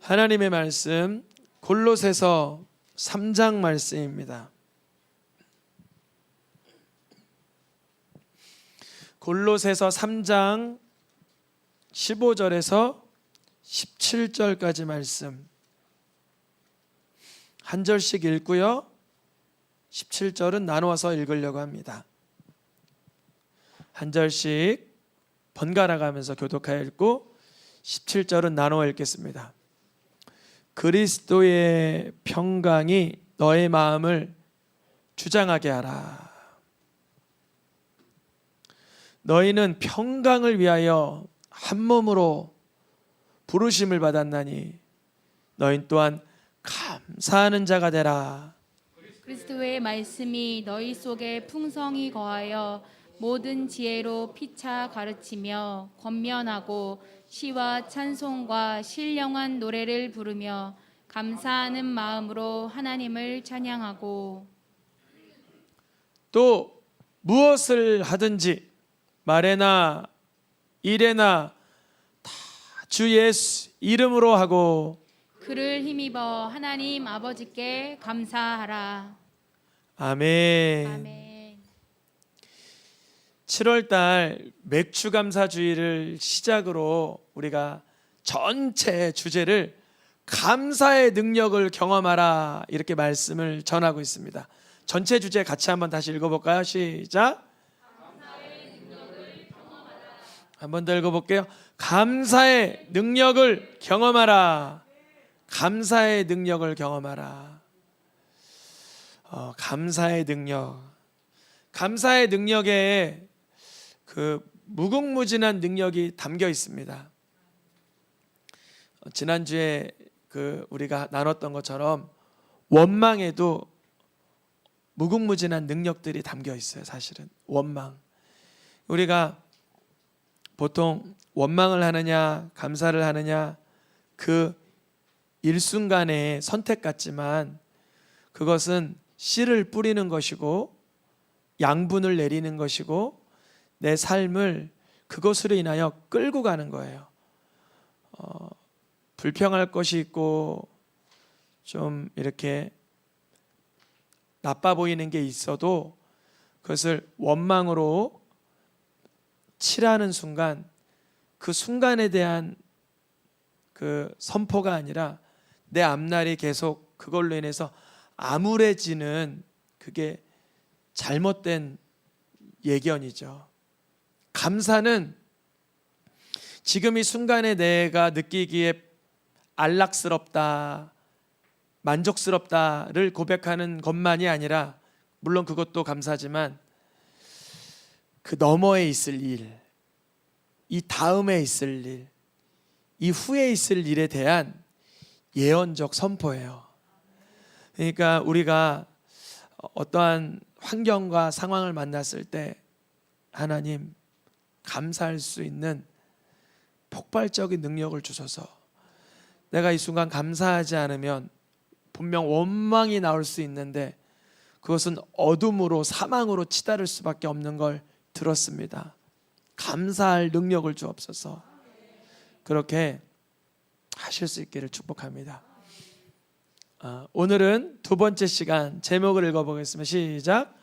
하나님의 말씀 골로새서 3장 말씀입니다. 골로새서 3장 15절에서 17절까지 말씀 한 절씩 읽고요, 17절은 나누어서 읽으려고 합니다. 한 절씩 번갈아 가면서 교독하여 읽고 17절은 나누어 읽겠습니다. 그리스도의 평강이 너의 마음을 주장하게 하라. 너희는 평강을 위하여 한 몸으로 부르심을 받았나니 너희 또한 감사하는 자가 되라. 그리스도의 말씀이 너희 속에 풍성히 거하여 모든 지혜로 피차 가르치며 권면하고 시와 찬송과 신령한 노래를 부르며 감사하는 마음으로 하나님을 찬양하고, 또 무엇을 하든지 말에나 일에나 다 주 예수 이름으로 하고 그를 힘입어 하나님 아버지께 감사하라. 아멘. 아멘. 7월달 맥주 감사주의를 시작으로 우리가 전체 주제를 감사의 능력을 경험하라 이렇게 말씀을 전하고 있습니다. 전체 주제 같이 한번 다시 읽어볼까요? 시작. 한 번 더 읽어볼게요. 감사의 능력을 경험하라. 감사의 능력을 경험하라. 감사의 능력. 감사의 능력에 그 무궁무진한 능력이 담겨 있습니다. 지난주에 우리가 나눴던 것처럼 원망에도 무궁무진한 능력들이 담겨 있어요. 사실은 원망. 우리가 보통 원망을 하느냐 감사를 하느냐 그 일순간의 선택 같지만 그것은 씨를 뿌리는 것이고 양분을 내리는 것이고 내 삶을 그것으로 인하여 끌고 가는 거예요. 불평할 것이 있고 좀 이렇게 나빠 보이는 게 있어도 그것을 원망으로 칠하는 순간 그 순간에 대한 그 선포가 아니라 내 앞날이 계속 그걸로 인해서 암울해지는 그게 잘못된 예견이죠. 감사는 지금 이 순간에 내가 느끼기에 안락스럽다, 만족스럽다를 고백하는 것만이 아니라 물론 그것도 감사지만 그 너머에 있을 일, 이 다음에 있을 일, 이 후에 있을 일에 대한 예언적 선포예요. 그러니까 우리가 어떠한 환경과 상황을 만났을 때 하나님 감사할 수 있는 폭발적인 능력을 주셔서 내가 이 순간 감사하지 않으면 분명 원망이 나올 수 있는데 그것은 어둠으로 사망으로 치달을 수밖에 없는 걸 들었습니다. 감사할 능력을 주옵소서. 그렇게 하실 수 있기를 축복합니다. 오늘은 두 번째 시간 제목을 읽어보겠습니다. 시작.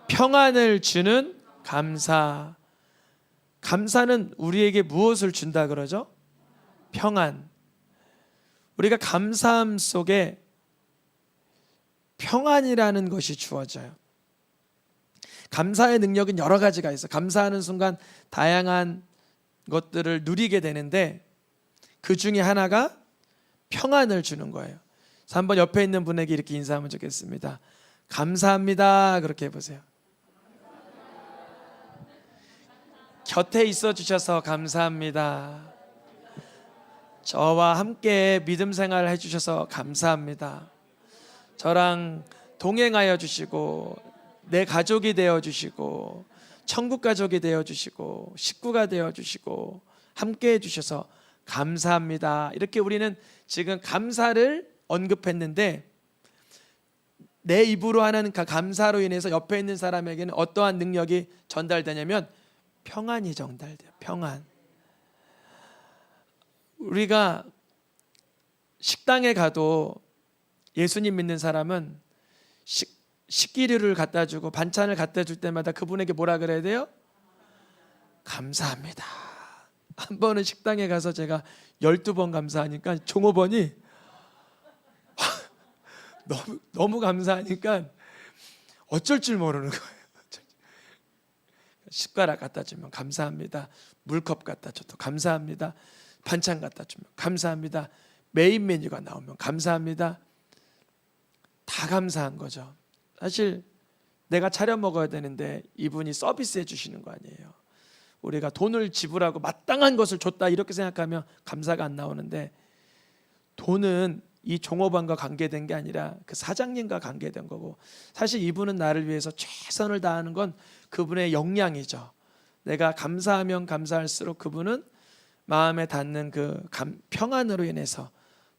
평안을 주는 감사. 감사는 우리에게 무엇을 준다 그러죠? 평안. 우리가 감사함 속에 평안이라는 것이 주어져요. 감사의 능력은 여러 가지가 있어요. 감사하는 순간 다양한 것들을 누리게 되는데 그 중에 하나가 평안을 주는 거예요. 그래서 한번 옆에 있는 분에게 이렇게 인사하면 좋겠습니다. 감사합니다. 그렇게 해보세요. 곁에 있어 주셔서 감사합니다. 저와 함께 믿음 생활을 해주셔서 감사합니다. 저랑 동행하여 주시고 내 가족이 되어주시고 천국 가족이 되어주시고 식구가 되어주시고 함께 해주셔서 감사합니다. 이렇게 우리는 지금 감사를 언급했는데 내 입으로 하는 감사로 인해서 옆에 있는 사람에게는 어떠한 능력이 전달되냐면 평안이 전달돼요. 평안. 우리가 식당에 가도 예수님 믿는 사람은 식기류를 갖다 주고 반찬을 갖다 줄 때마다 그분에게 뭐라 그래야 돼요? 감사합니다. 한 번은 식당에 가서 제가 12번 감사하니까 종업원이 너무 감사하니까 어쩔 줄 모르는 거예요. 숟가락 갖다 주면 감사합니다. 물컵 갖다 줘도 감사합니다. 반찬 갖다 주면 감사합니다. 메인 메뉴가 나오면 감사합니다. 다 감사한 거죠. 사실 내가 차려 먹어야 되는데 이분이 서비스해 주시는 거 아니에요. 우리가 돈을 지불하고 마땅한 것을 줬다 이렇게 생각하면 감사가 안 나오는데, 돈은 이 종업원과 관계된 게 아니라 그 사장님과 관계된 거고, 사실 이분은 나를 위해서 최선을 다하는 건 그분의 역량이죠. 내가 감사하면 감사할수록 그분은 마음에 닿는 그 평안으로 인해서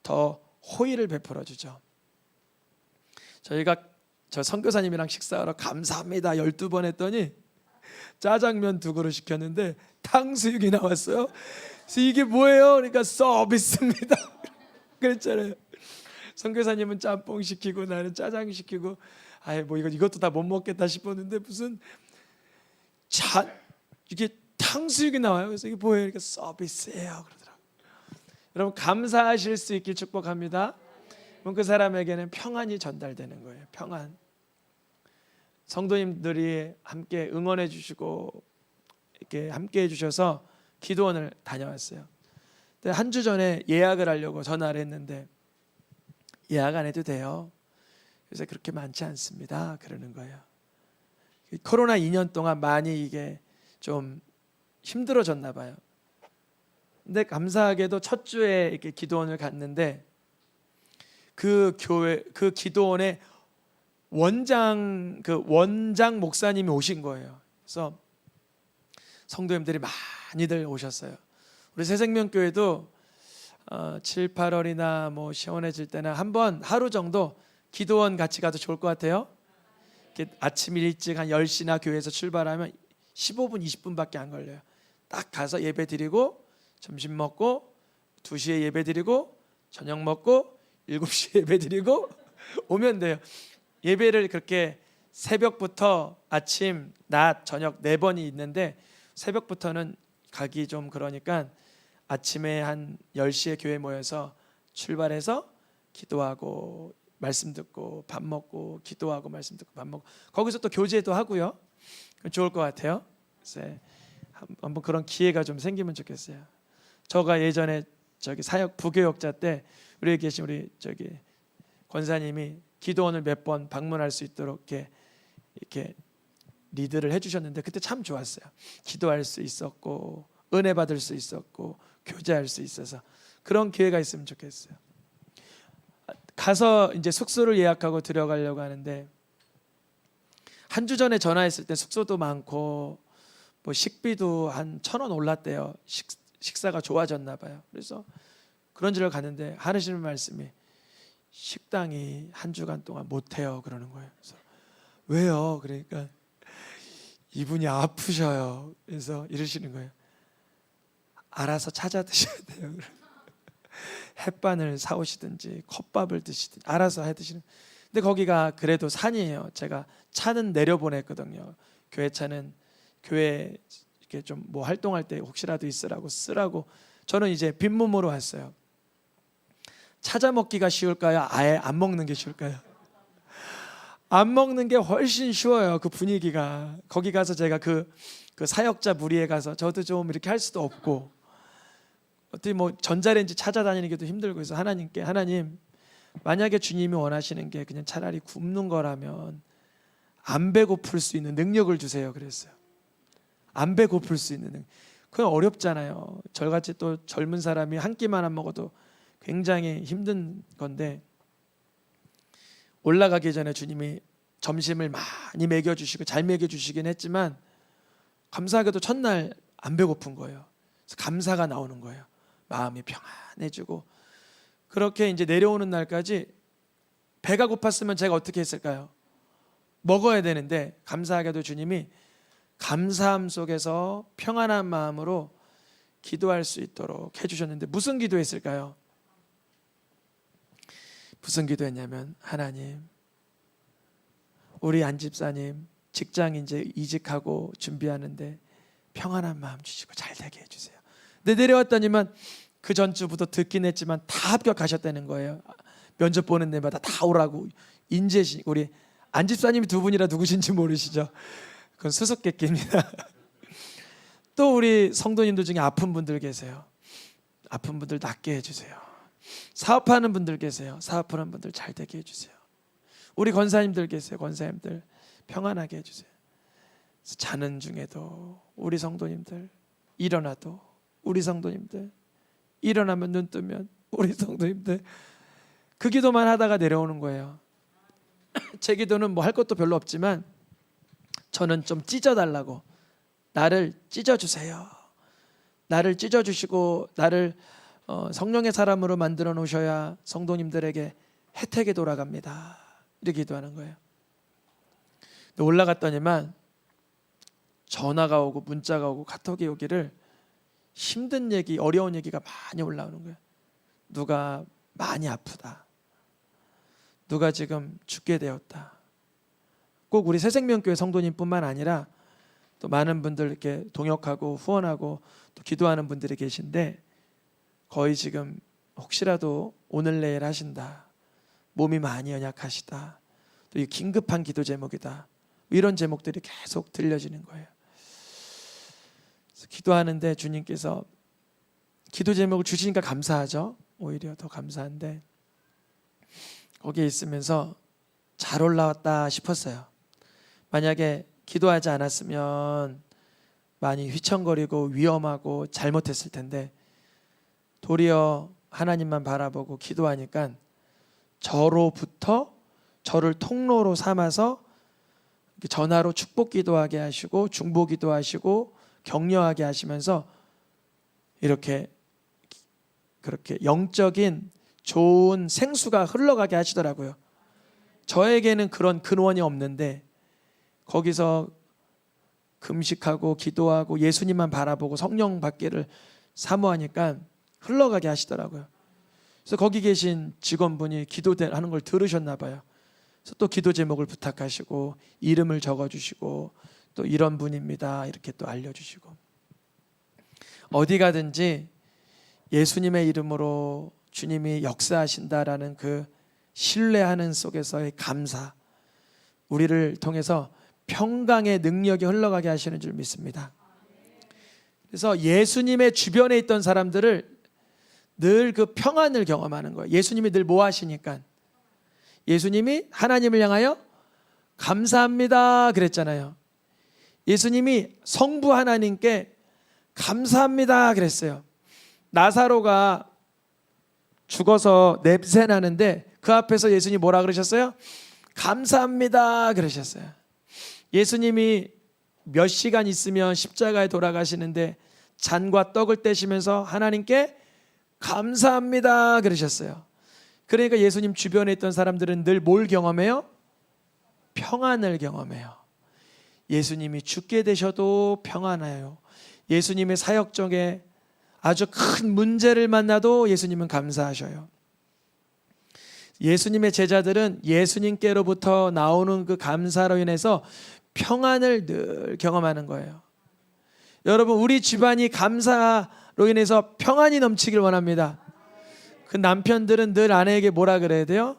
더 호의를 베풀어 주죠. 저 선교사님이랑 식사하러 감사합니다 12번 했더니 짜장면 2그릇 시켰는데 탕수육이 나왔어요. 그래서 이게 뭐예요? 그러니까 서비스입니다. 그랬잖아요. 선교사님은 짬뽕 시키고 나는 짜장 시키고, 뭐 이것도 다 못 먹겠다 싶었는데 무슨 이게 탕수육이 나와요. 그래서 이게 뭐예요? 그러니까 서비스예요 그러더라고요. 여러분 감사하실 수 있길 축복합니다. 그럼 그 사람에게는 평안이 전달되는 거예요. 평안. 성도님들이 함께 응원해 주시고 이렇게 함께 해주셔서 기도원을 다녀왔어요. 한 주 전에 예약을 하려고 전화를 했는데 예약 안 해도 돼요. 그래서 그렇게 많지 않습니다. 그러는 거예요. 코로나 2년 동안 많이 이게 좀 힘들어졌나 봐요. 근데 감사하게도 첫 주에 이렇게 기도원을 갔는데 그 교회 그 기도원에 원장 목사님이 오신 거예요. 그래서 성도님들이 많이들 오셨어요. 우리 새생명교회도 7, 8월이나 뭐 시원해질 때나 한번 하루 정도 기도원 같이 가도 좋을 것 같아요. 아침 일찍 한 10시나 교회에서 출발하면 15분, 20분밖에 안 걸려요. 딱 가서 예배 드리고 점심 먹고 2시에 예배 드리고 저녁 먹고 7시에 예배 드리고 오면 돼요. 예배를 그렇게 새벽부터 아침, 낮, 저녁 4번이 있는데 새벽부터는 가기 좀 그러니까 아침에 한 10시에 교회 모여서 출발해서 기도하고 말씀 듣고 밥 먹고 기도하고 말씀 듣고 밥 먹고 거기서 또 교제도 하고요. 좋을 것 같아요. 그래서 한번 그런 기회가 좀 생기면 좋겠어요. 저가 예전에 사역 부교역자 때 우리 계신 우리 권사님이 기도원을 몇 번 방문할 수 있도록 이렇게 리드를 해주셨는데 그때 참 좋았어요. 기도할 수 있었고 은혜 받을 수 있었고 교제할 수 있어서 그런 기회가 있으면 좋겠어요. 가서 이제 숙소를 예약하고 들어가려고 하는데 한 주 전에 전화했을 때 숙소도 많고 뭐 식비도 한 1,000원 올랐대요. 식사가 좋아졌나 봐요. 그래서 그런 집을 갔는데 하시는 말씀이 식당이 한 주간 동안 못해요 그러는 거예요. 그래서 왜요? 그러니까 이분이 아프셔요. 그래서 이러시는 거예요. 알아서 찾아 드셔야 돼요. 햇반을 사오시든지 컵밥을 드시든지 알아서 해 드시는. 근데 거기가 그래도 산이에요. 제가 차는 내려보냈거든요. 교회 차는 교회 이렇게 좀 뭐 활동할 때 혹시라도 쓰라고. 저는 이제 빈몸으로 왔어요. 찾아 먹기가 쉬울까요? 아예 안 먹는 게 쉬울까요? 안 먹는 게 훨씬 쉬워요. 그 분위기가. 거기 가서 제가 그 사역자 무리에 가서 저도 좀 이렇게 할 수도 없고 어떻게 뭐 전자레인지 찾아다니기도 힘들고 해서 하나님께 하나님 만약에 주님이 원하시는 게 그냥 차라리 굶는 거라면 안 배고플 수 있는 능력을 주세요 그랬어요. 안 배고플 수 있는 능력. 그건 어렵잖아요. 저같이 또 젊은 사람이 한 끼만 안 먹어도 굉장히 힘든 건데 올라가기 전에 주님이 점심을 많이 먹여주시고 잘 먹여주시긴 했지만 감사하게도 첫날 안 배고픈 거예요. 그래서 감사가 나오는 거예요. 마음이 평안해지고 그렇게 이제 내려오는 날까지 배가 고팠으면 제가 어떻게 했을까요? 먹어야 되는데 감사하게도 주님이 감사함 속에서 평안한 마음으로 기도할 수 있도록 해주셨는데 무슨 기도했을까요? 무슨 기도했냐면, 하나님, 우리 안 집사님 직장 이제 이직하고 준비하는데 평안한 마음 주시고 잘 되게 해주세요. 근데 내려왔더니만 그 전주부터 듣긴 했지만 다 합격하셨다는 거예요. 면접 보는 데마다 다 오라고. 인재시, 우리 안 집사님이 두 분이라 누구신지 모르시죠? 그건 수수께끼입니다. 또 우리 성도님들 중에 아픈 분들 계세요. 아픈 분들 낫게 해주세요. 사업하는 분들 계세요. 사업하는 분들 잘 되게 해주세요. 우리 권사님들 계세요. 권사님들 평안하게 해주세요. 자는 중에도 우리 성도님들, 일어나도 우리 성도님들, 일어나면 눈 뜨면 우리 성도님들, 그 기도만 하다가 내려오는 거예요. 제 기도는 뭐 할 것도 별로 없지만 저는 좀 찢어달라고, 나를 찢어주세요. 나를 찢어주시고 나를 성령의 사람으로 만들어 놓으셔야 성도님들에게 혜택이 돌아갑니다. 이렇게 기도하는 거예요. 올라갔더니만 전화가 오고 문자가 오고 카톡이 오기를 힘든 얘기, 어려운 얘기가 많이 올라오는 거예요. 누가 많이 아프다. 누가 지금 죽게 되었다. 꼭 우리 새생명교회 성도님뿐만 아니라 또 많은 분들 이렇게 동역하고 후원하고 또 기도하는 분들이 계신데, 거의 지금 혹시라도 오늘 내일 하신다, 몸이 많이 연약하시다, 또 이 긴급한 기도 제목이다, 이런 제목들이 계속 들려지는 거예요. 그래서 기도하는데 주님께서 기도 제목을 주시니까 감사하죠. 오히려 더 감사한데 거기에 있으면서 잘 올라왔다 싶었어요. 만약에 기도하지 않았으면 많이 휘청거리고 위험하고 잘못했을 텐데, 도리어 하나님만 바라보고 기도하니까 저로부터 저를 통로로 삼아서 전화로 축복 기도하게 하시고 중보 기도하시고 격려하게 하시면서 이렇게 그렇게 영적인 좋은 생수가 흘러가게 하시더라고요. 저에게는 그런 근원이 없는데 거기서 금식하고 기도하고 예수님만 바라보고 성령 받기를 사모하니까 흘러가게 하시더라고요. 그래서 거기 계신 직원분이 기도하는 걸 들으셨나 봐요. 그래서 또 기도 제목을 부탁하시고 이름을 적어주시고 또 이런 분입니다 이렇게 또 알려주시고, 어디 가든지 예수님의 이름으로 주님이 역사하신다라는 그 신뢰하는 속에서의 감사, 우리를 통해서 평강의 능력이 흘러가게 하시는 줄 믿습니다. 그래서 예수님의 주변에 있던 사람들을 늘 그 평안을 경험하는 거예요. 예수님이 늘 뭐 하시니까, 예수님이 하나님을 향하여 감사합니다 그랬잖아요. 예수님이 성부 하나님께 감사합니다 그랬어요. 나사로가 죽어서 냄새 나는데 그 앞에서 예수님이 뭐라 그러셨어요? 감사합니다 그러셨어요. 예수님이 몇 시간 있으면 십자가에 돌아가시는데 잔과 떡을 떼시면서 하나님께 감사합니다 그러셨어요. 그러니까 예수님 주변에 있던 사람들은 늘 뭘 경험해요? 평안을 경험해요. 예수님이 죽게 되셔도 평안해요. 예수님의 사역 중에 아주 큰 문제를 만나도 예수님은 감사하셔요. 예수님의 제자들은 예수님께로부터 나오는 그 감사로 인해서 평안을 늘 경험하는 거예요. 여러분, 우리 집안이 감사로 인해서 평안이 넘치길 원합니다. 그 남편들은 늘 아내에게 뭐라 그래야 돼요?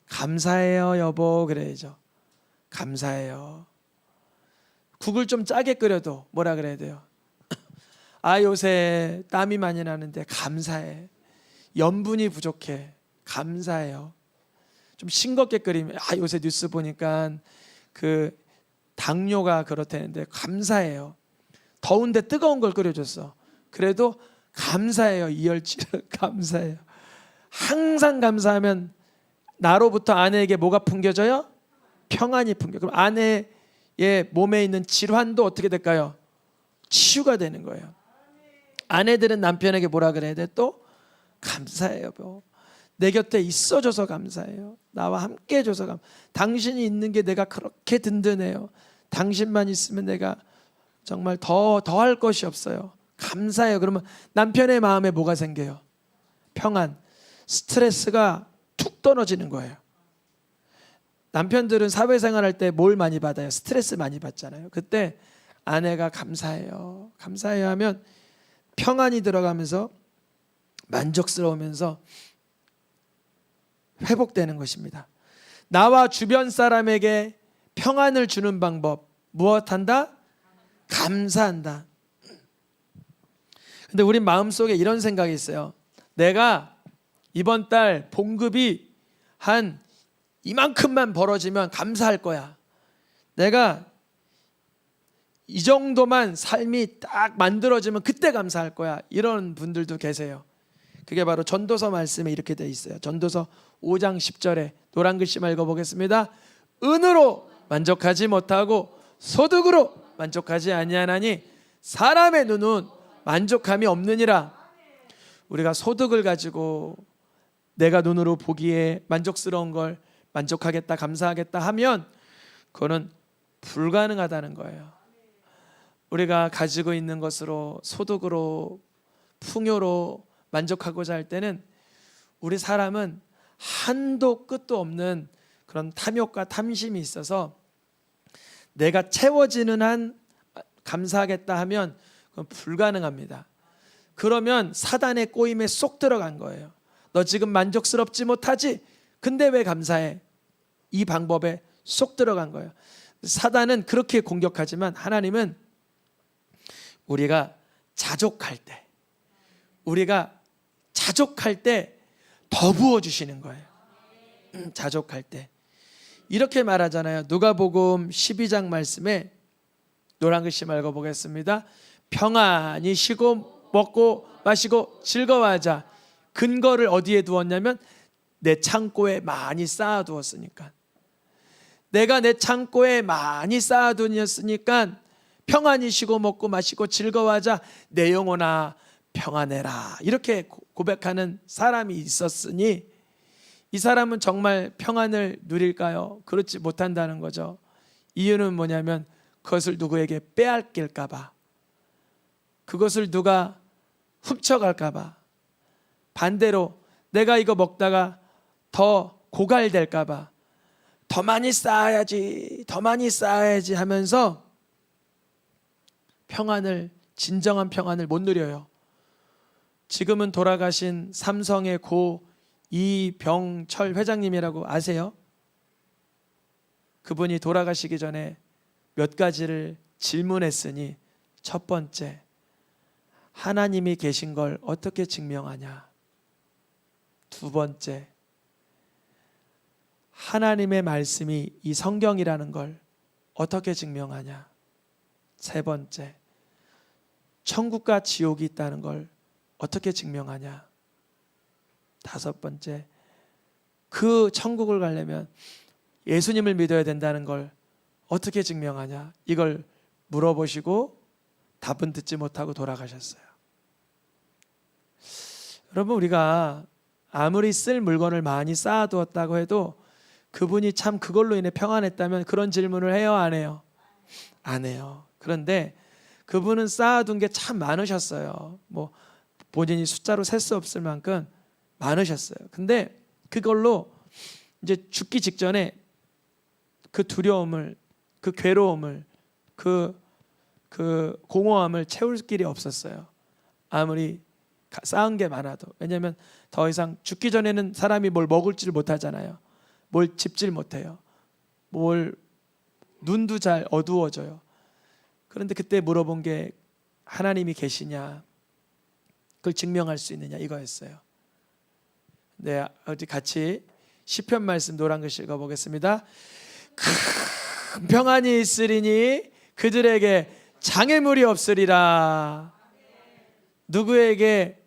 감사해요 여보 그래야죠. 감사해요. 국을 좀 짜게 끓여도 뭐라 그래야 돼요? 아 요새 땀이 많이 나는데 감사해. 염분이 부족해. 감사해요. 좀 싱겁게 끓이면 아 요새 뉴스 보니까 그 당뇨가 그렇다는데 감사해요. 더운데 뜨거운 걸 끓여줬어. 그래도 감사해요. 이열치를 감사해요. 항상 감사하면 나로부터 아내에게 뭐가 풍겨져요? 평안이 풍겨. 그럼 아내의 몸에 있는 질환도 어떻게 될까요? 치유가 되는 거예요. 아내들은 남편에게 뭐라 그래야 돼? 또 감사해요. 내 곁에 있어줘서 감사해요. 나와 함께 해줘서 당신이 있는 게 내가 그렇게 든든해요. 당신만 있으면 내가 정말 더 할 것이 없어요. 감사해요. 그러면 남편의 마음에 뭐가 생겨요? 평안. 스트레스가 툭 툭 떨어지는 거예요. 남편들은 사회생활할 때 뭘 많이 받아요? 스트레스 많이 받잖아요. 그때 아내가 감사해요, 감사해요 하면 평안이 들어가면서 만족스러우면서 회복되는 것입니다. 나와 주변 사람에게 평안을 주는 방법, 무엇한다? 감사한다. 근데 우리 마음속에 이런 생각이 있어요. 내가 이번 달 봉급이 한 이만큼만 벌어지면 감사할 거야. 내가 이 정도만 삶이 딱 만들어지면 그때 감사할 거야. 이런 분들도 계세요. 그게 바로 전도서 말씀에 이렇게 되어 있어요. 전도서 5장 10절에 노란 글씨만 읽어보겠습니다. 은으로 만족하지 못하고 소득으로 만족하지 아니하나니 사람의 눈은 만족함이 없느니라. 우리가 소득을 가지고 내가 눈으로 보기에 만족스러운 걸 만족하겠다, 감사하겠다 하면 그거는 불가능하다는 거예요. 우리가 가지고 있는 것으로, 소득으로, 풍요로 만족하고자 할 때는 우리 사람은 한도 끝도 없는 그런 탐욕과 탐심이 있어서 내가 채워지는 한 감사하겠다 하면 그건 불가능합니다. 그러면 사단의 꼬임에 쏙 들어간 거예요. 너 지금 만족스럽지 못하지? 근데 왜 감사해? 이 방법에 쏙 들어간 거예요. 사단은 그렇게 공격하지만 하나님은 우리가 자족할 때 더 부어주시는 거예요. 자족할 때 이렇게 말하잖아요. 누가복음 12장 말씀에 노란 글씨 읽어보겠습니다. 평안히 쉬고 먹고 마시고 즐거워하자. 근거를 어디에 두었냐면 내 창고에 많이 쌓아두었으니까. 내가 내 창고에 많이 쌓아두었으니까 평안히 쉬고 먹고 마시고 즐거워하자. 내 영혼아 평안해라. 이렇게 고백하는 사람이 있었으니 이 사람은 정말 평안을 누릴까요? 그렇지 못한다는 거죠. 이유는 뭐냐면 그것을 누구에게 빼앗길까 봐, 그것을 누가 훔쳐갈까 봐, 반대로 내가 이거 먹다가 더 고갈될까 봐 더 많이 쌓아야지, 더 많이 쌓아야지 하면서 평안을, 진정한 평안을 못 누려요. 지금은 돌아가신 삼성의 고 이병철 회장님이라고 아세요? 그분이 돌아가시기 전에 몇 가지를 질문했으니 첫 번째, 하나님이 계신 걸 어떻게 증명하냐? 두 번째, 하나님의 말씀이 이 성경이라는 걸 어떻게 증명하냐? 세 번째, 천국과 지옥이 있다는 걸 어떻게 증명하냐? 다섯 번째, 그 천국을 가려면 예수님을 믿어야 된다는 걸 어떻게 증명하냐? 이걸 물어보시고 답은 듣지 못하고 돌아가셨어요. 여러분, 우리가 아무리 쓸 물건을 많이 쌓아두었다고 해도 그분이 참 그걸로 인해 평안했다면 그런 질문을 해요, 안 해요? 안 해요. 그런데 그분은 쌓아둔 게 참 많으셨어요. 뭐 본인이 숫자로 셀 수 없을 만큼 많으셨어요. 근데 그걸로 이제 죽기 직전에 그 두려움을, 그 괴로움을, 그 공허함을 채울 길이 없었어요. 아무리 쌓은 게 많아도. 왜냐하면 더 이상 죽기 전에는 사람이 뭘 먹을지를 못하잖아요. 뭘 집질 못해요. 뭘 눈도 잘 어두워져요. 그런데 그때 물어본 게 하나님이 계시냐, 그걸 증명할 수 있느냐, 이거였어요. 네, 어디 같이 시편 말씀 노란 글씨 읽어보겠습니다. 큰 평안이 있으리니 그들에게 장애물이 없으리라. 누구에게?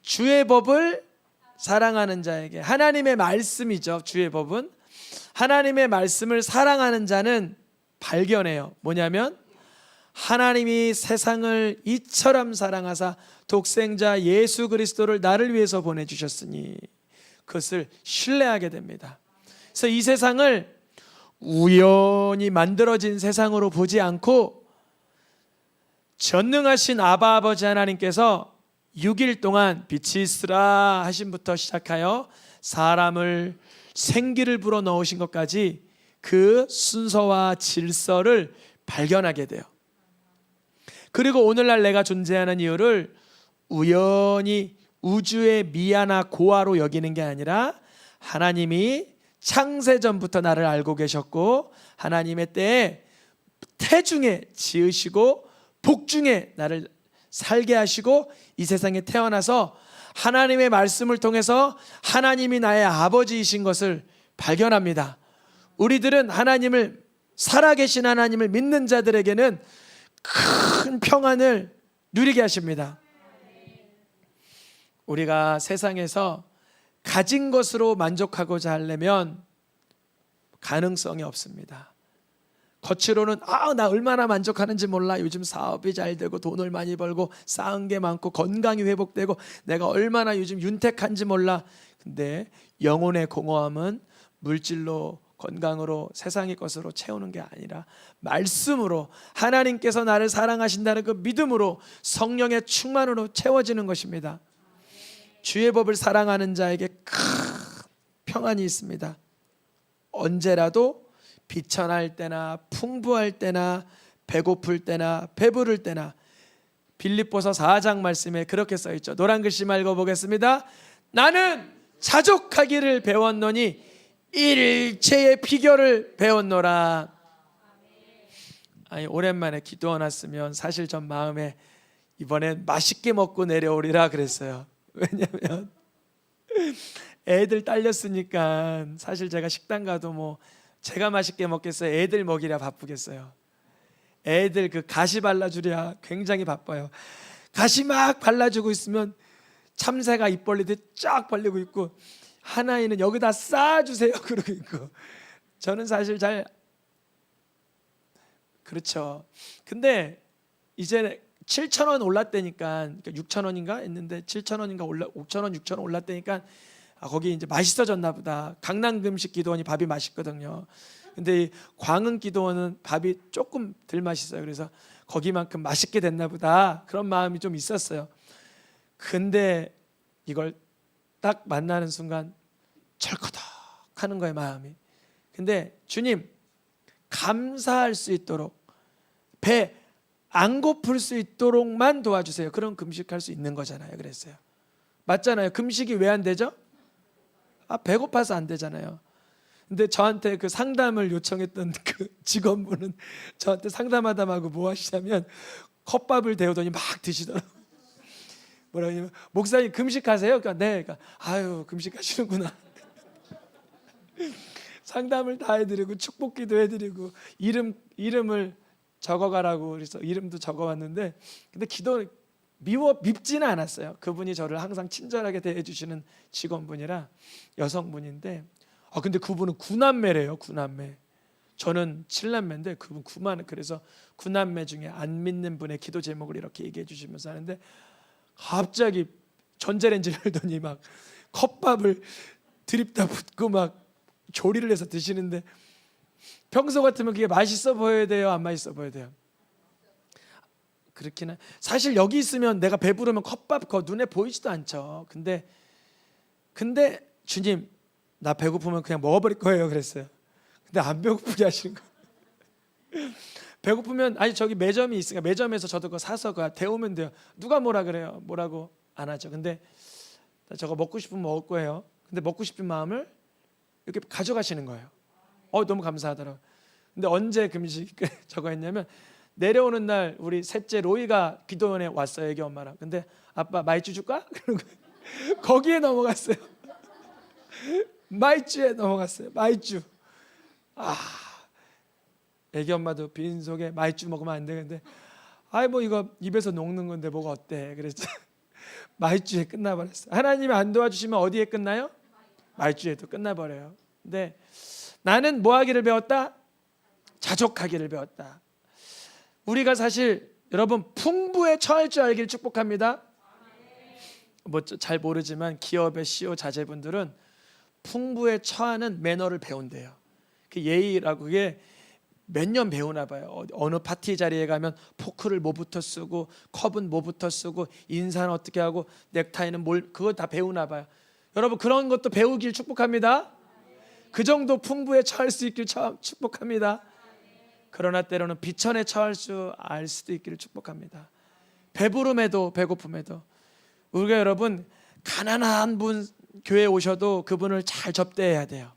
주의 법을 사랑하는 자에게. 하나님의 말씀이죠. 주의 법은 하나님의 말씀을 사랑하는 자는 발견해요. 뭐냐면 하나님이 세상을 이처럼 사랑하사 독생자 예수 그리스도를 나를 위해서 보내주셨으니 그것을 신뢰하게 됩니다. 그래서 이 세상을 우연히 만들어진 세상으로 보지 않고 전능하신 아바 아버지 하나님께서 6일 동안 빛이 있으라 하심부터 시작하여 사람을 생기를 불어 넣으신 것까지 그 순서와 질서를 발견하게 돼요. 그리고 오늘날 내가 존재하는 이유를 우연히 우주의 미아나 고아로 여기는 게 아니라 하나님이 창세전부터 나를 알고 계셨고 하나님의 때에 태중에 지으시고 복중에 나를 살게 하시고 이 세상에 태어나서 하나님의 말씀을 통해서 하나님이 나의 아버지이신 것을 발견합니다. 우리들은 하나님을 살아계신 하나님을 믿는 자들에게는 큰 평안을 누리게 하십니다. 우리가 세상에서 가진 것으로 만족하고자 하려면 가능성이 없습니다. 겉으로는 나 얼마나 만족하는지 몰라. 요즘 사업이 잘 되고 돈을 많이 벌고 쌓은 게 많고 건강이 회복되고 내가 얼마나 요즘 윤택한지 몰라. 근데 영혼의 공허함은 물질로 건강으로 세상의 것으로 채우는 게 아니라 말씀으로 하나님께서 나를 사랑하신다는 그 믿음으로 성령의 충만으로 채워지는 것입니다. 주의 법을 사랑하는 자에게 큰 평안이 있습니다. 언제라도 비천할 때나 풍부할 때나 배고플 때나 배부를 때나 빌립보서 4장 말씀에 그렇게 써 있죠. 노란 글씨 읽어보겠습니다. 나는 자족하기를 배웠노니 일체의 비결을 배웠노라. 아니 오랜만에 기도원 왔으면 사실 전 마음에 이번엔 맛있게 먹고 내려오리라 그랬어요. 왜냐면 애들 딸렸으니까 사실 제가 식당 가도 뭐 제가 맛있게 먹겠어요? 애들 먹이랴 바쁘겠어요? 애들 그 가시 발라주랴 굉장히 바빠요. 가시 막 발라주고 있으면 참새가 입 벌리듯 쫙 벌리고 있고 하나이는 여기다 쌓아주세요 그러고 있고 저는 사실 잘 그렇죠. 근데 이제 7,000원 올랐다니까 6,000원인가 했는데 7,000원인가 5,000원 6,000원 올랐다니까 거기 이제 맛있어졌나 보다. 강남금식 기도원이 밥이 맛있거든요. 근데 이 광흥 기도원은 밥이 조금 덜 맛있어요. 그래서 거기만큼 맛있게 됐나 보다. 그런 마음이 좀 있었어요. 근데 이걸 딱 만나는 순간 철커덕 하는 거예요, 마음이. 근데 주님 감사할 수 있도록 배 안 고플 수 있도록만 도와주세요. 그럼 금식할 수 있는 거잖아요. 그랬어요. 맞잖아요. 금식이 왜 안 되죠? 배고파서 안 되잖아요. 근데 저한테 그 상담을 요청했던 그 직원분은 저한테 상담하다 말고 뭐 하시냐면 컵밥을 데우더니 막 드시더라고요. 뭐라고 하냐면 목사님 금식하세요? 그러니까 네. 그러니까 아유 금식하시는구나. 상담을 다 해드리고 축복기도 해드리고 이름을 적어가라고 그래서 이름도 적어왔는데 근데 기도 밉지는 않았어요. 그분이 저를 항상 친절하게 대해주시는 직원분이라 여성분인데 근데 그분은 9남매래요. 9남매. 저는 7남매인데 그분 9만. 그래서 9남매 중에 안 믿는 분의 기도 제목을 이렇게 얘기해 주시면서 하는데 갑자기 전자레인지를 열더니 막 컵밥을 드립다 붓고 막 조리를 해서 드시는데 평소 같으면 그게 맛있어 보여야 돼요? 안 맛있어 보여야 돼요? 그렇기는 사실 여기 있으면 내가 배부르면 컵밥 그 눈에 보이지도 않죠. 근데 주님 나 배고프면 그냥 먹어버릴 거예요 그랬어요. 근데 안 배고프게 하시는 거예요. 배고프면 아니 저기 매점이 있으니까 매점에서 저도 그거 사서 그거 데우면 돼요. 누가 뭐라 그래요? 뭐라고 안 하죠. 근데 저거 먹고 싶으면 먹을 거예요. 근데 먹고 싶은 마음을 이렇게 가져가시는 거예요. 너무 감사하더라고요. 근데 언제 금식 저거 했냐면 내려오는 날 우리 셋째 로이가 기도원에 왔어요. 애기 엄마랑. 근데 아빠 마이쮸 줄까? 그러고 거기에 넘어갔어요. 마이쮸에 넘어갔어요. 마이쮸. 애기 엄마도 빈속에 마이쮸 먹으면 안 되는데 뭐 이거 입에서 녹는 건데 뭐가 어때? 그랬죠. 마이쮸에 끝나버렸어요. 하나님이 안 도와주시면 어디에 끝나요? 마이쮸에도 끝나버려요. 근데 나는 뭐 하기를 배웠다? 자족하기를 배웠다. 우리가 사실 여러분 풍부에 처할 줄 알기를 축복합니다. 뭐 잘 모르지만 기업의 CEO 자제분들은 풍부에 처하는 매너를 배운대요. 그 예의라고 그게 몇 년 배우나 봐요. 어느 파티 자리에 가면 포크를 뭐부터 쓰고 컵은 뭐부터 쓰고 인사는 어떻게 하고 넥타이는 뭘, 그거 다 배우나 봐요. 여러분 그런 것도 배우길 축복합니다. 그 정도 풍부에 처할 수 있길 축복합니다. 그러나 때로는 비천에 처할 수 알 수도 있기를 축복합니다. 배부름에도 배고픔에도 우리가 여러분 가난한 분 교회에 오셔도 그분을 잘 접대해야 돼요.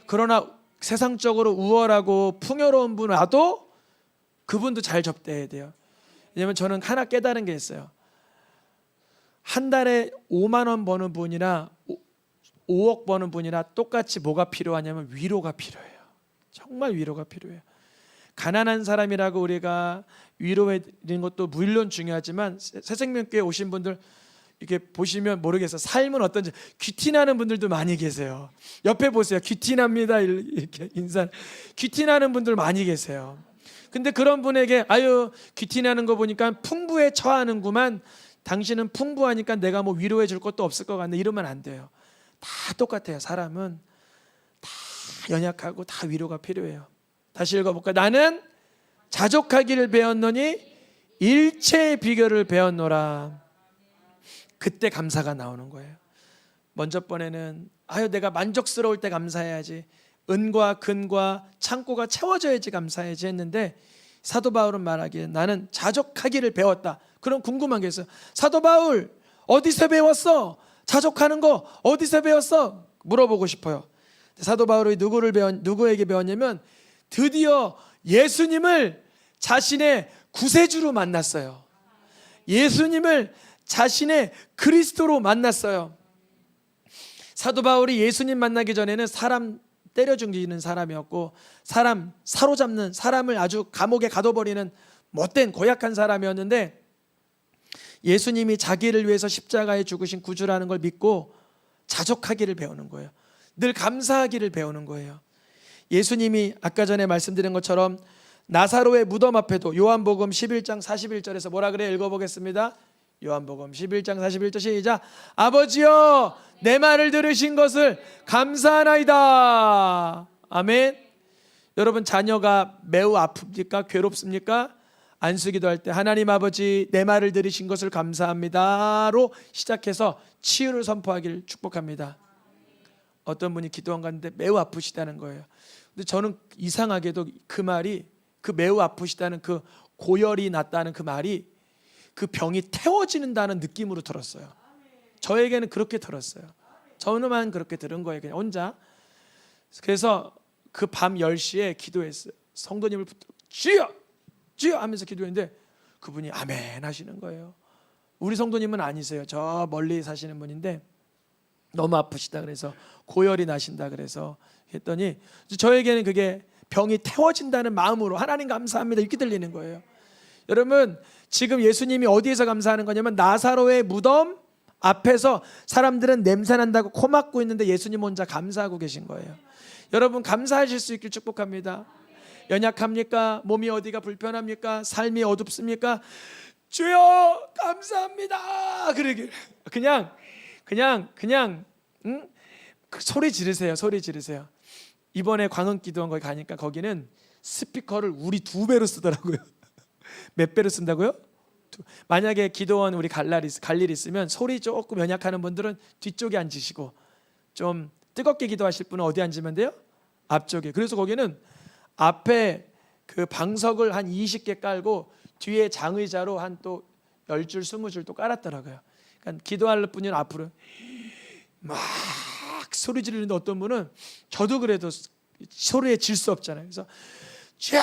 그러나 세상적으로 우월하고 풍요로운 분 와도 그분도 잘 접대해야 돼요. 왜냐하면 저는 하나 깨달은 게 있어요. 한 달에 5만 원 버는 분이나 5억 버는 분이나 똑같이 뭐가 필요하냐면 위로가 필요해요. 정말 위로가 필요해요. 가난한 사람이라고 우리가 위로해 드리는 것도 물론 중요하지만 새생명교회 오신 분들 이렇게 보시면 모르겠어요. 삶은 어떤지 귀티나는 분들도 많이 계세요. 옆에 보세요. 귀티납니다 이렇게 인사. 귀티나는 분들 많이 계세요. 근데 그런 분에게 아유 귀티나는 거 보니까 풍부에 처하는구만. 당신은 풍부하니까 내가 뭐 위로해 줄 것도 없을 것 같네. 이러면 안 돼요. 다 똑같아요. 사람은 다 연약하고 다 위로가 필요해요. 다시 읽어볼까요? 나는 자족하기를 배웠노니 일체의 비결을 배웠노라. 그때 감사가 나오는 거예요. 먼저 번에는 아유 내가 만족스러울 때 감사해야지, 은과 금과 창고가 채워져야지 감사해야지 했는데 사도 바울은 말하기에 나는 자족하기를 배웠다. 그럼 궁금한 게 있어요. 사도 바울 어디서 배웠어? 자족하는 거 어디서 배웠어? 물어보고 싶어요. 사도 바울이 누구에게 배웠냐면 드디어 예수님을 자신의 구세주로 만났어요. 예수님을 자신의 그리스도로 만났어요. 사도 바울이 예수님 만나기 전에는 사람 때려 죽이는 사람이었고 사람 사로잡는, 사람을 아주 감옥에 가둬버리는 못된 고약한 사람이었는데 예수님이 자기를 위해서 십자가에 죽으신 구주라는 걸 믿고 자족하기를 배우는 거예요. 늘 감사하기를 배우는 거예요. 예수님이 아까 전에 말씀드린 것처럼 나사로의 무덤 앞에도 요한복음 11장 41절에서 뭐라 그래요? 읽어보겠습니다. 요한복음 11장 41절 시작. 아버지여 내 말을 들으신 것을 감사하나이다. 아멘. 여러분 자녀가 매우 아픕니까? 괴롭습니까? 안수기도 할 때 하나님 아버지 내 말을 들으신 것을 감사합니다로 시작해서 치유를 선포하기를 축복합니다. 어떤 분이 기도한 가운데 매우 아프시다는 거예요. 근데 저는 이상하게도 그 말이, 그 매우 아프시다는 그 고열이 났다는 그 말이 그 병이 태워지는다는 느낌으로 들었어요. 저에게는 그렇게 들었어요. 저는만 그렇게 들은 거예요. 그냥 혼자. 그래서 그 밤 10시에 기도했어요. 성도님을 붙들고 주여! 주여! 하면서 기도했는데 그분이 아멘 하시는 거예요. 우리 성도님은 아니세요. 저 멀리 사시는 분인데 너무 아프시다 그래서 고열이 나신다 그래서 했더니 저에게는 그게 병이 태워진다는 마음으로 하나님 감사합니다 이렇게 들리는 거예요. 여러분 지금 예수님이 어디에서 감사하는 거냐면 나사로의 무덤 앞에서 사람들은 냄새난다고 코 막고 있는데 예수님 혼자 감사하고 계신 거예요. 여러분 감사하실 수 있길 축복합니다. 연약합니까? 몸이 어디가 불편합니까? 삶이 어둡습니까? 주여 감사합니다. 그러길 그냥 소리 지르세요. 소리 지르세요. 이번에 광흥 기도원 거기 가니까 거기는 스피커를 우리 2배로 쓰더라고요. 몇 배로 쓴다고요? 만약에 기도원 우리 갈 일 있으면 소리 조금 연약하는 분들은 뒤쪽에 앉으시고 좀 뜨겁게 기도하실 분은 어디 앉으면 돼요? 앞쪽에. 그래서 거기는 앞에 그 방석을 한 20개 깔고 뒤에 장의자로 한 또 10줄 20줄 또 깔았더라고요. 그러니까 기도할 분은 앞으로 막 소리 지르는데 어떤 분은 저도 그래도 소리에 질 수 없잖아요. 그래서 주여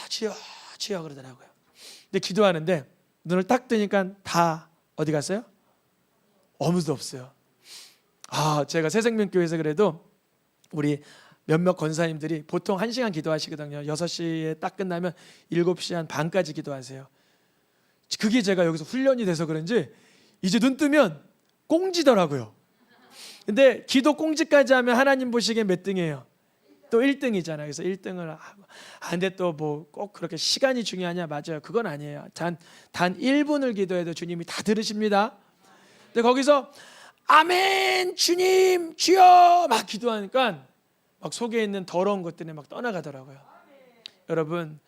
주여 주여 그러더라고요. 근데 기도하는데 눈을 딱 뜨니까 다 어디 갔어요? 아무도 없어요. 제가 새생명교회에서 그래도 우리 몇몇 권사님들이 보통 1시간 기도하시거든요. 6시에 딱 끝나면 7시 한 반까지 기도하세요. 그게 제가 여기서 훈련이 돼서 그런지 이제 눈 뜨면 꽁지더라고요. 근데 기도 꽁지까지 하면 하나님 보시기에 몇 등이에요? 또 1등이잖아요. 그래서 1등을 근데 또 뭐 꼭 그렇게 시간이 중요하냐? 맞아요. 그건 아니에요. 단 1분을 기도해도 주님이 다 들으십니다. 근데 거기서 아멘 주님 주여 막 기도하니까 막 속에 있는 더러운 것들이 막 떠나가더라고요. 여러분,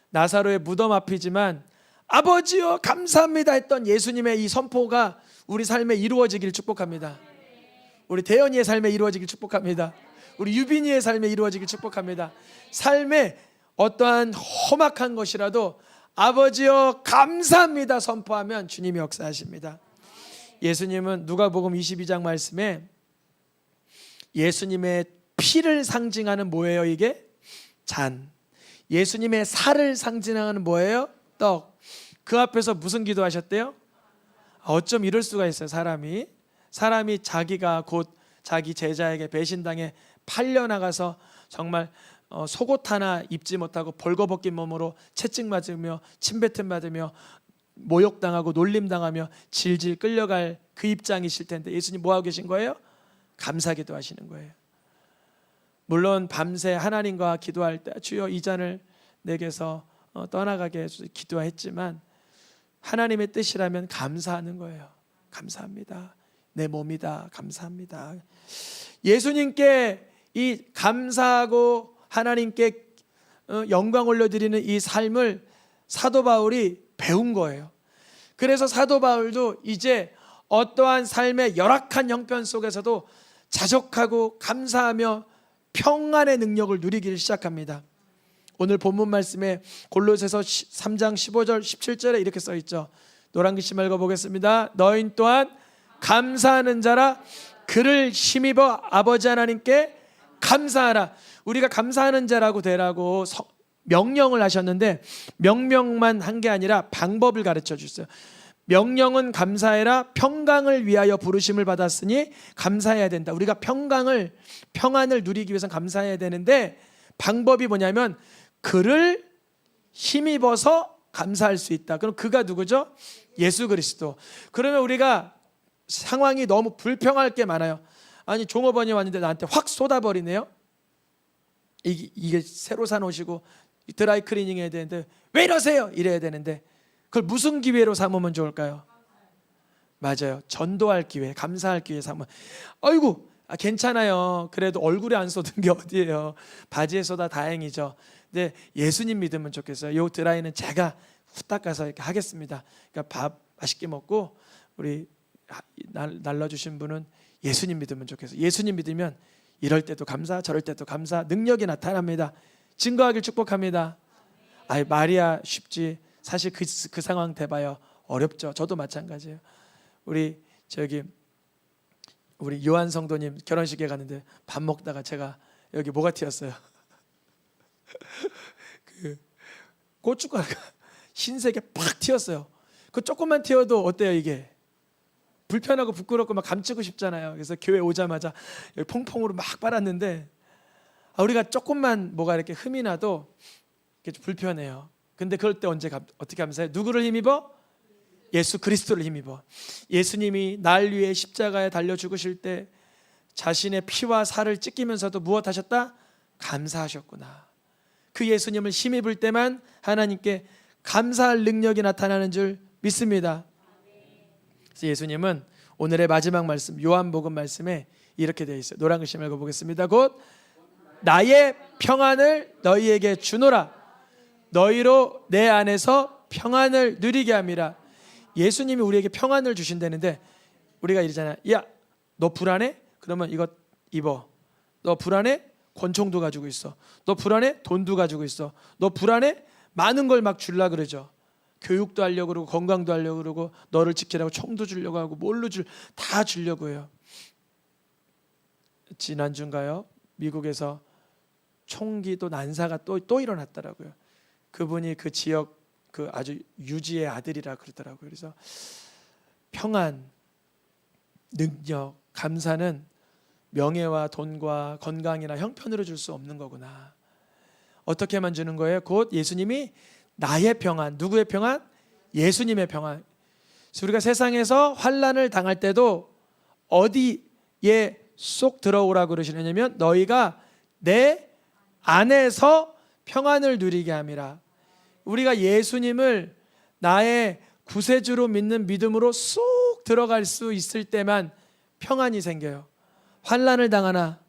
나사로의 무덤 앞이지만 아버지여 감사합니다 했던 예수님의 이 선포가 우리 삶에 이루어지길 축복합니다. 우리 대현이의 삶에 이루어지길 축복합니다. 우리 유빈이의 삶에 이루어지길 축복합니다. 삶에 어떠한 험악한 것이라도 아버지여 감사합니다 선포하면 주님이 역사하십니다. 예수님은 누가복음 22장 말씀에 예수님의 피를 상징하는 뭐예요? 이게 잔. 예수님의 살을 상징하는 뭐예요? 떡. 그 앞에서 무슨 기도하셨대요? 어쩜 이럴 수가 있어요. 사람이 자기가 곧 자기 제자에게 배신당해 팔려나가서 정말 속옷 하나 입지 못하고 벌거벗긴 몸으로 채찍 맞으며 침뱉음 받으며 모욕당하고 놀림당하며 질질 끌려갈 그 입장이실 텐데 예수님 뭐하고 계신 거예요? 감사기도 하시는 거예요. 물론 밤새 하나님과 기도할 때 주여 이 잔을 내게서 떠나가게 해주세요 기도했지만 하나님의 뜻이라면 감사하는 거예요. 감사합니다. 내 몸이다. 감사합니다. 예수님께 이 감사하고 하나님께 영광 올려드리는 이 삶을 사도 바울이 배운 거예요. 그래서 사도 바울도 이제 어떠한 삶의 열악한 형편 속에서도 자족하고 감사하며 평안의 능력을 누리기를 시작합니다. 오늘 본문 말씀에 골로새서 3장 15절 17절에 이렇게 써 있죠. 노란 글씨 읽어보겠습니다. 너희 또한 감사하는 자라 그를 힘입어 아버지 하나님께 감사하라. 우리가 감사하는 자라고 되라고 명령을 하셨는데 명령만 한 게 아니라 방법을 가르쳐 주셨어요. 명령은 감사해라. 평강을 위하여 부르심을 받았으니 감사해야 된다. 우리가 평안을 누리기 위해서 감사해야 되는데 방법이 뭐냐면 그를 힘입어서 감사할 수 있다. 그럼 그가 누구죠? 예수 그리스도. 그러면 우리가 상황이 너무 불평할 게 많아요. 아니 종업원이 왔는데 나한테 확 쏟아버리네요. 이게 새로 산 옷이고 드라이 클리닝 해야 되는데 왜 이러세요? 이래야 되는데 그걸 무슨 기회로 삼으면 좋을까요? 맞아요. 전도할 기회, 감사할 기회 삼으면 아이고 괜찮아요. 그래도 얼굴에 안 쏟은 게 어디예요. 바지에 쏟아 다행이죠. 근데 예수님 믿으면 좋겠어요. 요 드라이는 제가 후딱 가서 이렇게 하겠습니다. 그러니까 밥 맛있게 먹고 우리 날라주신 분은 예수님 믿으면 좋겠어요. 예수님 믿으면 이럴 때도 감사 저럴 때도 감사 능력이 나타납니다. 증거하길 축복합니다. 말이야 쉽지 사실 그 상황 돼봐요 어렵죠. 저도 마찬가지예요. 우리 요한 성도님 결혼식에 갔는데 밥 먹다가 제가 여기 뭐가 튀었어요. 그 고춧가루가 흰색에 팍 튀었어요. 그 조금만 튀어도 어때요? 이게 불편하고 부끄럽고 막 감추고 싶잖아요. 그래서 교회 오자마자 여기 퐁퐁으로 막 빨았는데 우리가 조금만 뭐가 이렇게 흠이 나도 이렇게 불편해요. 근데 그럴 때 어떻게 감사해요? 누구를 힘입어? 예수 그리스도를 힘입어. 예수님이 날 위해 십자가에 달려 죽으실 때 자신의 피와 살을 찢기면서도 무엇 하셨다? 감사하셨구나. 그 예수님을 힘입을 때만 하나님께 감사할 능력이 나타나는 줄 믿습니다. 그래서 예수님은 오늘의 마지막 말씀 요한복음 말씀에 이렇게 되어 있어요. 노란 글씨 읽어보겠습니다. 곧 나의 평안을 너희에게 주노라. 너희로 내 안에서 평안을 누리게 함이라. 예수님이 우리에게 평안을 주신다는데 우리가 이러잖아요. 야, 너 불안해? 그러면 이거 입어. 너 불안해? 권총도 가지고 있어. 너 불안해? 돈도 가지고 있어. 너 불안해? 많은 걸 막 주려고 그러죠. 교육도 하려고 그러고 건강도 하려고 그러고 너를 지키라고 총도 주려고 하고 뭘로 다 주려고 해요. 지난주인가요? 미국에서 총기 또 난사가 또 일어났더라고요. 그분이 그 지역 그 아주 유지의 아들이라 그러더라고요. 그래서 평안, 능력, 감사는 명예와 돈과 건강이나 형편으로 줄 수 없는 거구나. 어떻게만 주는 거예요? 곧 예수님이 나의 평안, 누구의 평안? 예수님의 평안. 그래서 우리가 세상에서 환난을 당할 때도 어디에 쏙 들어오라고 그러시느냐면 너희가 내 안에서 평안을 누리게 함이라. 우리가 예수님을 나의 구세주로 믿는 믿음으로 쏙 들어갈 수 있을 때만 평안이 생겨요. 환난을 당하나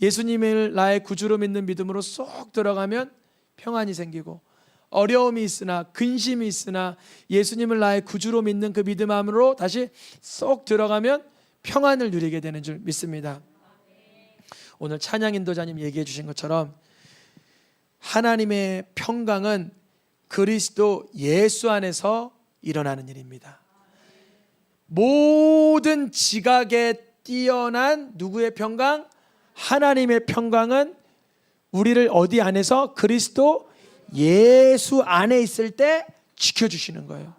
예수님을 나의 구주로 믿는 믿음으로 쏙 들어가면 평안이 생기고, 어려움이 있으나 근심이 있으나 예수님을 나의 구주로 믿는 그 믿음 안으로 다시 쏙 들어가면 평안을 누리게 되는 줄 믿습니다. 오늘 찬양 인도자님 얘기해 주신 것처럼 하나님의 평강은 그리스도 예수 안에서 일어나는 일입니다. 모든 지각에 뛰어난 누구의 평강? 하나님의 평강은 우리를 어디 안에서? 그리스도 예수 안에 있을 때 지켜주시는 거예요.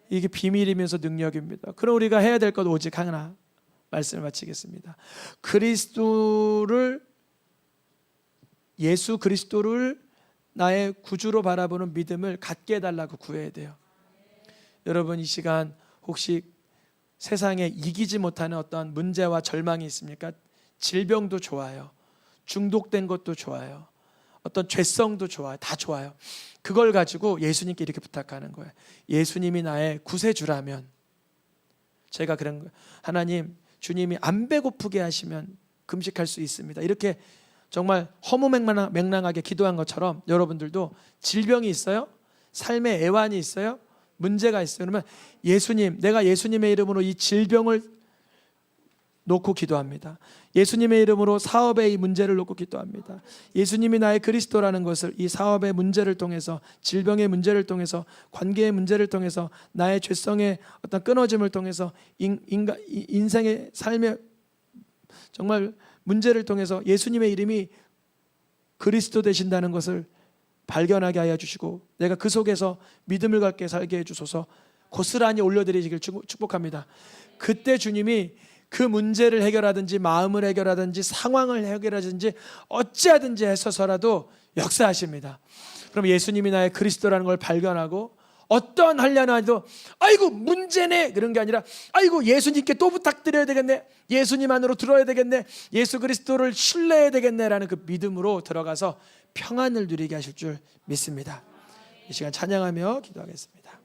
이게 비밀이면서 능력입니다. 그럼 우리가 해야 될 것 오직 하나, 말씀을 마치겠습니다. 예수 그리스도를 나의 구주로 바라보는 믿음을 갖게 해달라고 구해야 돼요. 여러분, 이 시간 혹시 세상에 이기지 못하는 어떤 문제와 절망이 있습니까? 질병도 좋아요. 중독된 것도 좋아요. 어떤 죄성도 좋아요. 다 좋아요. 그걸 가지고 예수님께 이렇게 부탁하는 거예요. 예수님이 나의 구세주라면, 제가 그런 거예요. 하나님, 주님이 안 배고프게 하시면 금식할 수 있습니다. 이렇게 정말 허무맹랑하게 기도한 것처럼 여러분들도 질병이 있어요? 삶의 애환이 있어요? 문제가 있어요? 그러면 예수님, 내가 예수님의 이름으로 이 질병을 놓고 기도합니다. 예수님의 이름으로 사업의 이 문제를 놓고 기도합니다. 예수님이 나의 그리스도라는 것을 이 사업의 문제를 통해서, 질병의 문제를 통해서, 관계의 문제를 통해서, 나의 죄성의 어떤 끊어짐을 통해서, 인생의 삶의 정말 문제를 통해서 예수님의 이름이 그리스도 되신다는 것을 발견하게 하여 주시고, 내가 그 속에서 믿음을 갖게 살게 해주소서. 고스란히 올려드리시길 축복합니다. 그때 주님이 그 문제를 해결하든지 마음을 해결하든지 상황을 해결하든지 어찌하든지 해서서라도 역사하십니다. 그럼 예수님이 나의 그리스도라는 걸 발견하고, 어떤 한련화도 아이고 문제네 그런 게 아니라, 아이고 예수님께 또 부탁드려야 되겠네, 예수님 안으로 들어야 되겠네, 예수 그리스도를 신뢰해야 되겠네라는 그 믿음으로 들어가서 평안을 누리게 하실 줄 믿습니다. 이 시간 찬양하며 기도하겠습니다.